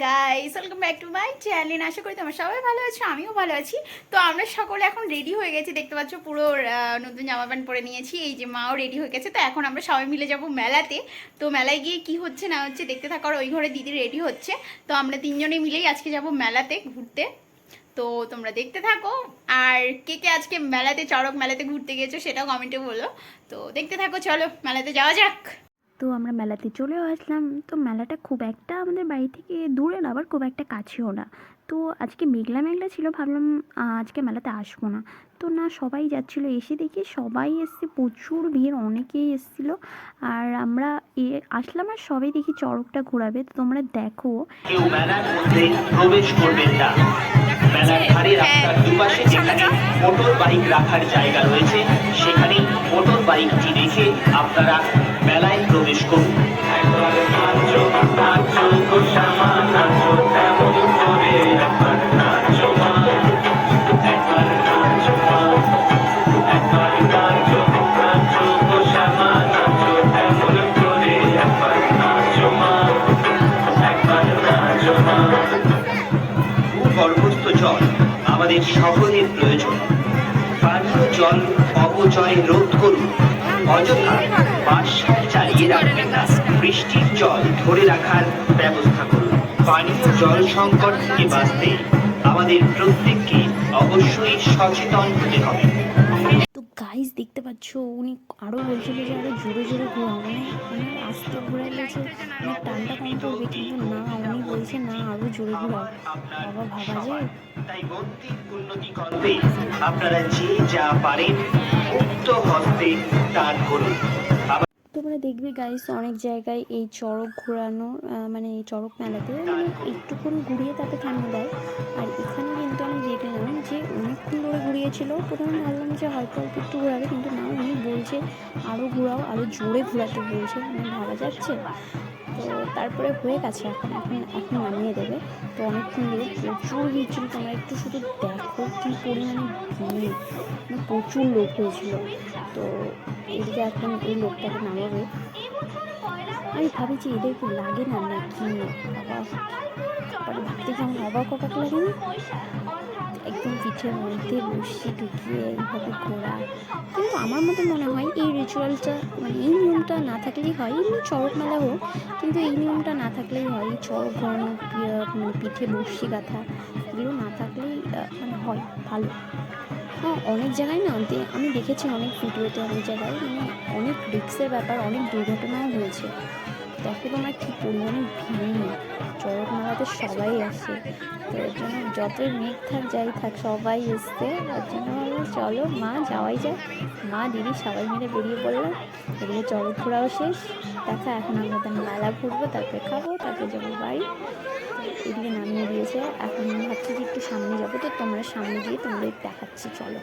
Guys, welcome back to my channel. আশা করি তোমরা সবাই ভালো আছো, আমিও ভালো আছি। তো আমরা সকলে এখন রেডি হয়ে গেছি, দেখতে পাচ্ছ পুরো নতুন জামা প্যান্ট পরে নিয়েছি। এই যে মাও রেডি হয়ে গেছে। তো এখন আমরা সবাই মিলে যাব মেলাতে। তো মেলায় গিয়ে কি হচ্ছে না হচ্ছে দেখতে থাকো। আর ওই ঘরে দিদি রেডি হচ্ছে। তো আমরা তিনজনে মিলেই আজকে যাব মেলাতে ঘুরতে। তো তোমরা দেখতে থাকো। আর কে কে আজকে মেলাতে, চড়ক মেলাতে ঘুরতে গেছো সেটাও কমেন্টে বলো। তো দেখতে থাকো, চলো মেলাতে যাওয়া যাক। তো আমরা মেলাতে চলেও আসলাম। তো মেলাটা খুব একটা আমাদের বাড়ি থেকে দূরে না, আবার খুব একটা কাছেও না। তো আজকে মেঘলা মেঘলা ছিল, ভাবলাম আজকে মেলাতে আসবো না। তো না, সবাই যাচ্ছিলো, এসে দেখি সবাই এসছে, প্রচুর ভিড়, অনেকেই এসেছিলো। আর আমরা আসলাম, আর সবাই দেখি চড়কটা ঘোরাবে। তো তোমরা দেখো। কেউ মেলার মধ্যে প্রবেশ করবেন না। মেলার ধারে রাস্তার দুপাশে যেখানে মোটর বাইক রাখার জায়গা রয়েছে, সেখানে মোটর বাইকটি রেখে আপনারা মেলায় প্রবেশ করুন। ভূগর্ভস্থ জল আমাদের সকলের প্রয়োজন। পানীয় জল অপচয় রোধ করুন। অযথা বাঁশসার চালিয়ে রাখবেন না। বৃষ্টির জল ধরে রাখার ব্যবস্থা করুন। পানীয় জল সংকট থেকে বাঁচতে আমাদের প্রত্যেককে অবশ্যই সচেতন হতে হবে। তো গাইস দেখতে পাচ্ছ, উনি আরও বলছিল যে আরও জোরে জোরে ঘোরা, মানে ওনার আস্তে ঘোরাইলে যে অনেক টানটা কম পড়বে, কিন্তু না, উনি বলছে না, আরও জোরে ঘোরাও। বাবা, ভাবা যায়। তাই গতির উন্নতি করতে আপনারা যে যা পারেন মুক্ত হস্তে দান করুন। তোমরা দেখবে গাইস, অনেক জায়গায় এই চড়ক ঘোরানো, মানে এই চড়ক মেলাতে মানে একটুক্ষণ ঘুরিয়ে তাতে থামিয়ে দেয়। আর এখানে কিন্তু আমি দেখলাম যে অনেকক্ষণ ধরে ঘুরিয়েছিল। প্রথমে ভাবলাম যে হয়তো অল্প একটু ঘোরাবে, কিন্তু না, উনি বলছে আরও ঘোরাও, আরও জোরে ঘোরাতে বলছে, মানে ভাবা যাচ্ছে। তো তারপরে হয়ে গেছে, এখন এখন এখন নামিয়ে দেবে। তো অনেকক্ষণ ধরে প্রচুর ভিড় ছিল। তোমরা একটু শুধু দেখো কী পরিমাণে ভিড়, মানে প্রচুর লোক হয়েছিল। তো এদিকে এখন এই লোকটাকে নামাবে। আমি ভাবি যে এদেরকে লাগে না নাকি, বাবা, পরে ভাবতে কেমন অবাক অবাক লাগে না, একদম পিঠের মধ্যে বসি ঢুকিয়ে এইভাবে ঘোরা। কিন্তু আমার মতো মনে হয় এই রিচুয়ালটা, মানে এই নিয়মটা না থাকলেই হয়। এমনি চড়ক মেলা হোক, কিন্তু এই নিয়মটা না থাকলেই হয়। এই চড়ক ঘোরানো, মানে পিঠে বসি গাঁথা, এগুলো না থাকলেই মানে হয় ভালো। হ্যাঁ, অনেক জায়গায় না, আমি দেখেছি অনেক ভিডিওতে, অনেক জায়গায় মানে অনেক রিস্কের ব্যাপার, অনেক দুর্ঘটনাও হয়েছে। দেখো তোমরা কী পরিমাণে ভিড়, চড়ক মেলাতে সবাই আসে। তো এর জন্য যতই মেঘ থাক যাই থাক, সবাই এসছে। ওর জন্য ভাবলাম চলো মা, যাওয়াই যায়। মা, দিদি সবাই মিলে বেরিয়ে পড়লাম। এদিকে চড়ক ঘোরাও শেষ। দেখা, এখন আমরা তার মেলা ঘুরবো, তারপরে খাবো, তারপরে যাবো বাড়ি। এদিকে নামিয়ে দিয়েছে। এখন আমি ভাবছি যে একটু সামনে যাবো। তো তোমরা সামনে গিয়ে তোমাদের দেখাচ্ছি, চলো।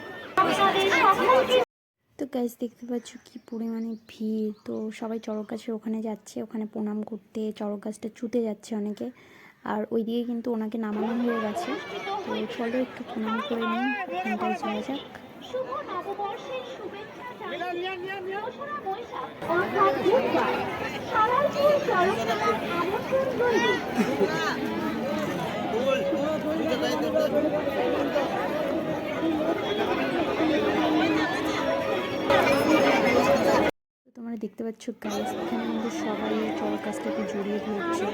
তো গাইস দেখতে পাচ্ছ কি পরিমাণে ভিড়। তো সবাই চড়ক গাছের ওখানে যাচ্ছে, ওখানে প্রণাম করতে, চড়ক গাছটা ছুতে যাচ্ছে অনেকে। আর ওইদিকে কিন্তু ওনাকে নামানো হয়ে গেছে। তো চলো একটু প্রণাম করে নিই, ওখানটায় যাওয়া যাক। তোমরা দেখতে পাচ্ছ গাইস, এখানে কিন্তু সবাই চড়ক গাছটাকে জড়িয়ে ধরছে,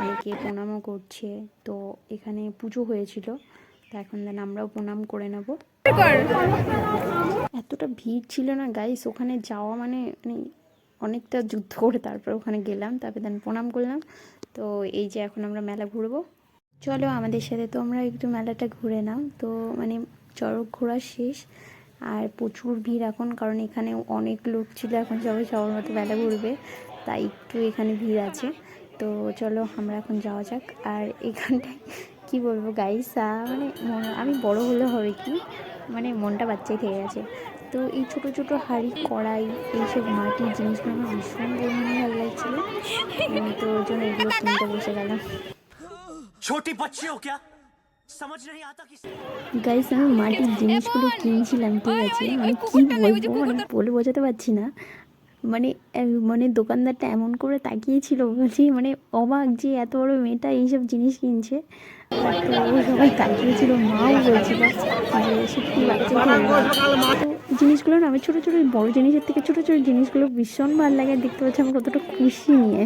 অনেকে প্রণামও করছে। তো এখানে পুজো হয়েছিল, তো এখন দেন আমরাও প্রণাম করে নেব। এতটা ভিড় ছিল না গাইস, ওখানে যাওয়া মানে মানে অনেকটা যুদ্ধ করে তারপর ওখানে গেলাম, তারপরে দেন প্রণাম করলাম। তো এই যে এখন আমরা মেলা ঘুরবো, চলো আমাদের সাথে তোমরা একটু মেলাটা ঘুরে নাও। তো মানে চড়ক ঘোরা শেষ, আর প্রচুর ভিড় এখন, কারণ এখানে অনেক লোক ছিল। এখন সবাই সবার মতো মেলা ঘুরবে, তাই একটু এখানে ভিড় আছে। তো চলো আমরা এখন যাওয়া যাক। আর এখানটায় কি বলবো গাইস, মানে আমি বড় হলে হবে কি, মানে মনটা বাচ্চাই থেকে গেছে। তো এই ছোটো ছোটো হাঁড়ি, কড়াই, এইসব মাটির জিনিসগুলো আমার ভীষণ পরিমাণে ভালো লাগছিলো। তো ওই জন্য এগুলো কিনতে বসে গেলাম। ছোটি বাচ্চি হো ক্যা? সমঝ নেই আতা কি? গাইস আমি মাটির জিনিসগুলো কিনছিলাম, ঠিক আছে, মানে কি বলবো, মানে বলে বোঝাতে পারছি না। মানে মানে দোকানদারটা এমন করে তাকিয়েছিল, বলছি মানে অবাক যে এত বড় মেয়েটা এইসব জিনিস কিনছে। তো সবাই তাকিয়েছিল, মাও বলছিল যে সত্যি বাচ্চা তো জিনিসগুলো না, আমি ছোটো ছোটো বড় জিনিসের থেকে ছোটো ছোটো জিনিসগুলো ভীষণ ভালো লাগে। দেখতে পাচ্ছি আমি কতটা খুশি নিয়ে,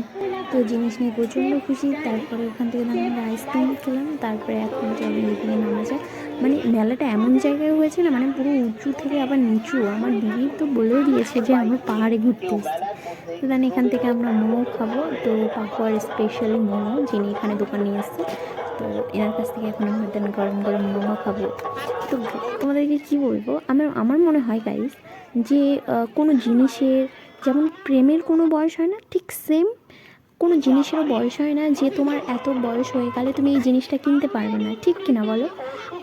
তো জিনিস নিয়ে প্রচণ্ড খুশি। তারপরে ওখান থেকে আমরা আইসক্রিম খেলাম, তারপরে এখন চলো এখানে নামা যায়। মানে মেলাটা এমন জায়গায় হয়েছে না, মানে পুরো উঁচু থেকে আবার নিচু। আমার দিদি তো বলেও দিয়েছে যে আমরা পাহাড়ে ঘুরতে এসেছি। তো দেন এখান থেকে আমরা মোমো খাবো, তো পাকুয়ার স্পেশালি মোমো যিনি এখানে দোকান নিয়ে এসছে, তো এনার কাছ থেকে এখন আমরা দেন গরম গরম মোমো খাবো। তো তোমাদেরকে কী বলবো, আমার মনে হয় গাইস যে কোনো জিনিসের যেমন প্রেমের কোনো বয়স হয় না, ঠিক সেম কোনো জিনিসেরও বয়স হয় না যে তোমার এত বয়স হয়ে গেলে তুমি এই জিনিসটা কিনতে পারবে না, ঠিক কিনা বলো?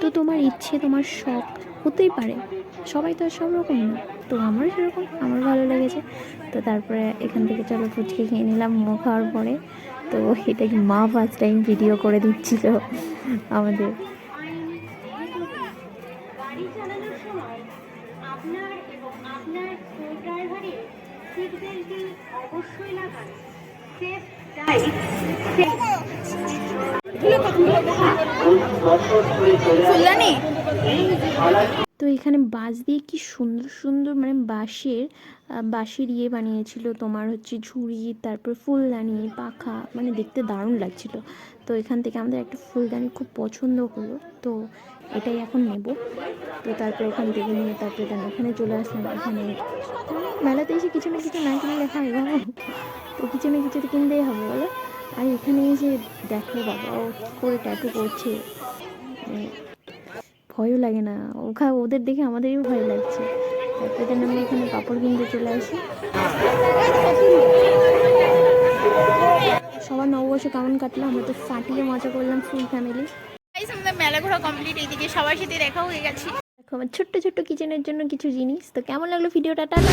তো তোমার ইচ্ছে, তোমার শখ হতেই পারে, সবাই তো আর সব রকম না। তো আমারও সেরকম, আমার ভালো লেগেছে। তো তারপরে এখান থেকে চলো ফুচকে খেয়ে নিলাম মোমো খাওয়ার পরে। তো এটা কি মা ফার্স্ট টাইম ভিডিও করে দিচ্ছিল আমাদের। গাড়ি চালানোর সময় আপনার এবং আপনার ড্রাইভারের সিট বেল্টটি অবশ্যই লাগান। Safe drive. ফুলদানি তো এখানে বাঁশ দিয়ে কি সুন্দর সুন্দর মানে বাঁশের ইয়ে বানিয়েছিল, তোমার হচ্ছে ঝুড়ি, তারপর ফুলদানি, পাখা, মানে দেখতে দারুণ লাগছিল। তো এখান থেকে আমাদের একটা ফুলদানি খুব পছন্দ হলো, তো এটাই এখন নেব। তো তারপরে এখান থেকে নিয়ে তারপরে এখানে চলে আসলাম। এখানে মেলাতে এসে কিছু না কিছু না কিনলে হয় বাবা, তো কিছু না কিছু তো কিনতেই হবে বলো। আর এখানে এসে দেখো বাবা ও কী করে ট্যাটু করছে, মানে ভয়ও লাগে না, ওদের দেখে আমাদেরই ভয় লাগছে। তারপরে আমরা এখানে কাপড় কিনতে চলে আসি। সবার নববর্ষ কেমন কাটলো? আমরা তো ফাটিয়ে মজা করলাম ফুল ফ্যামিলি। গাইস আমাদের মেলা ঘোরা কমপ্লিট, এইদিকে সবার সাথে দেখা হয়ে গেছে। দেখো আমার ছোট্ট ছোট্ট কিচেনের জন্য কিছু জিনিস। তো কেমন লাগলো ভিডিওটা? টাটা।